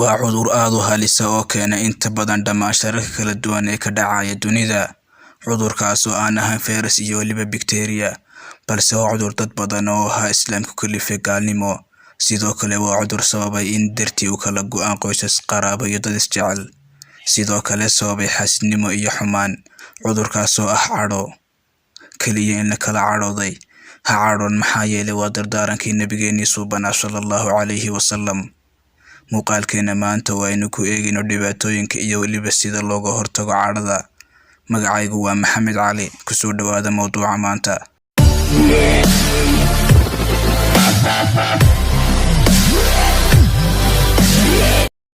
waa cudur aad u halisa oo keena inta badan dhammaan shararka kala duwan ee ka dhacaya dunida. Cudurkaas oo aan ahayn fayras iyo weliba bakteeriya, balse waa cudur dad badan oo islaamku kalifay gaalnimo. Sidoo kale waa cudur sababay in dartii u kala go'aan qoysas, qaraabo iyo dad isjecel. Sidoo kale sababay xasidnimo iyo xumaan. Cudurkaas oo cadho kaliya in la kala cadhooday. Ha cadhoon maxaa yeelay waa dardaarankii nabigeennii suubanaa sallallahu calayhi wasallam. Muuqaalkeena maanta waynu ku eegayno dhibaatooyinka iyo weliba sida looga hortago cadhada. Magacaygu waa Maxamed Cali. Kusoo dhawaada mawduuca maanta.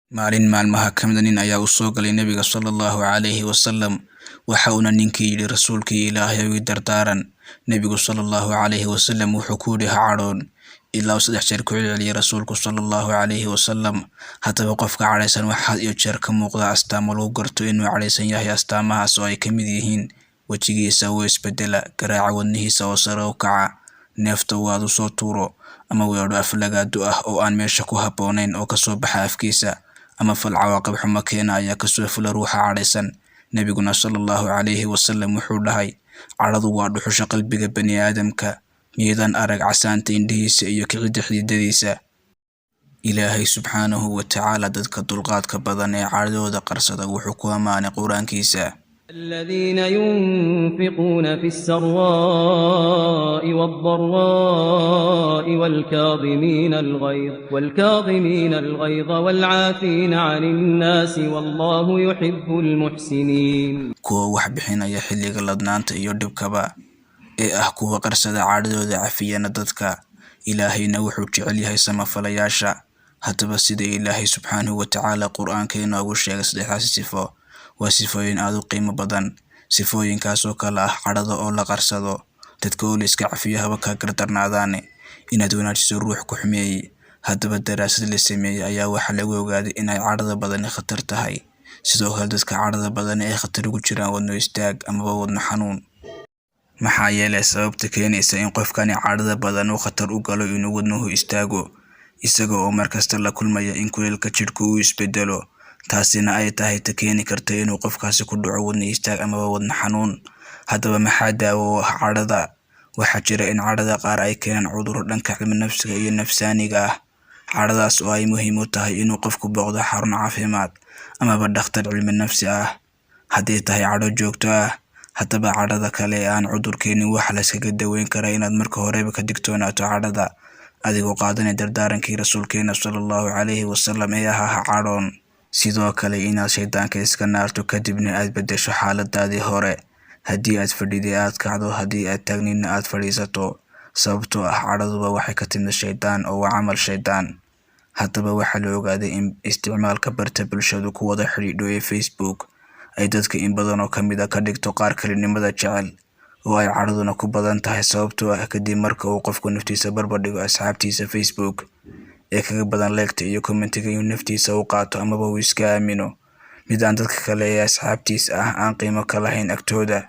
Maalin maalmaha ka mid nin ayaa u soo galay nabiga sallallahu calayhi wasallam. Waxa uuna ninkii yidhi rasuulkii Ilaahay ii dardaaran. Nabigu sallallahu calayhi wasallam wuxuu ku yidhi ha cadhoon. ilaa 3 jeer ku celceliyay rasuulku sallallahu calayhi wasallam. Haddaba qofka cadhaysan waxaa iyo jeer ka muuqda astaamo lagu garto inuu cadhaysan yahay. Astaamahaas oo ay ka mid yihiin wejigiisa oo isbedela, garaaca wadnihiisa oo sare u kaca, neefta oo aad u soo tuuro, ama weedho aflagaado ah oo aan meesha ku habboonayn oo kasoo baxa afkiisa, ama fal cawaaqib xumo keenaya kasoo fula ruuxa cadhaysan. Nabiguna sallallahu calayhi wasallam wuxuu dhahay, cadhadu waa dhuxusha qalbiga bani aadamka. Miyadan arag casaanta indhihiisa iyo kicida xididadiisa? Ilaahay subxaanahu wa tacaala dadka dulqaadka badan ee cadhadooda qarsada wuxuu ku ammaanay quraankiisa. الذين ينفقون في السراء والضراء والكاظمين الغيظ والعافين عن الناس والله يحب المحسنين. kuwa wax bixinaya xilliga ladnaanta iyo dhibkaba ee kuwa qarsada cadhadooda cafiyana dadka. Ilaahayna wuxuu jecel yahay samafalayaasha. Haddaba sida Ilaahay subxaanahu wa tacaala qur'aanka inoogu sheegay 3 sifo, waa sifooyin aad u qiimo badan. Sifooyinkaas oo kala cadhada oo la qarsado, dadka oo la iska cafiyo haba ka gardarnaadaane, inaad wanaajiso ruux ku xumeeyey. Haddaba daraasad la sameeyey ayaa waxaa lagu ogaaday inay cadhada badani khatar tahay. Sidoo kale dadka cadhada badan ee khatar ugu jiraan wadno istaag amaba wadno xanuun. Maxaa yeelay sababta keenaysa in qofkani cadhada badan uu khatar u galo inuu wadnuhu istaago, isaga oo markasta la kulmaya in kuleelka jidhku uu isbedelo. taasina ay tahay ta keeni karta inuu qofkaasi ku dhaco wadno istaag amaba wadno xanuun. Haddaba maxaa daawo ah cadhada? Waxaa jira in cadhada qaar ay keenaan cudurro dhanka cilmi nafsiga iyo nafsaaniga ah. Cadhadaas oo ay muhiim u tahay inuu qofku booqdo xarun caafimaad amaba dhakhtar cilmi nafsi ah haddii tahay cadho joogto ah. Haddaba cadhada kale ee aan cudurkeenin waxa la iskaga daweyn karaa inaad marka horeba ka digtoonaato cadhada, adigoo qaadanaya dardaarankii rasuulkeena sallallahu calayhi wasallam ee ahaa ha cadhoon. Sidoo kale inaad shaydaanka iska naarto kadibna aad beddesho xaaladaadii hore. Haddii aad fadhiday aad kacdo, haddii aad taagnina aad fadhiisato, sababtoo cadhaduba waxay ka timid shaydaan oo waa camal shaydaan. Haddaba waxaa la ogaaday in isticmaalka barta bulshadu ku wada xidhiidho ee Facebook ay dadka in badan oo ka mid ka dhigto qaar kalinimada jecel, oo ay cadhaduna ku badan tahay. Sababtoo kadib marka uu qofku naftiisa barbar dhigo asxaabtiisa Facebook ee kaga badan leegta iyo commentiga inuu naftiisa u qaato amaba uu iska aamino mid aan dadka kale ee asxaabtiisa aan qiimo ka lahayn agtooda.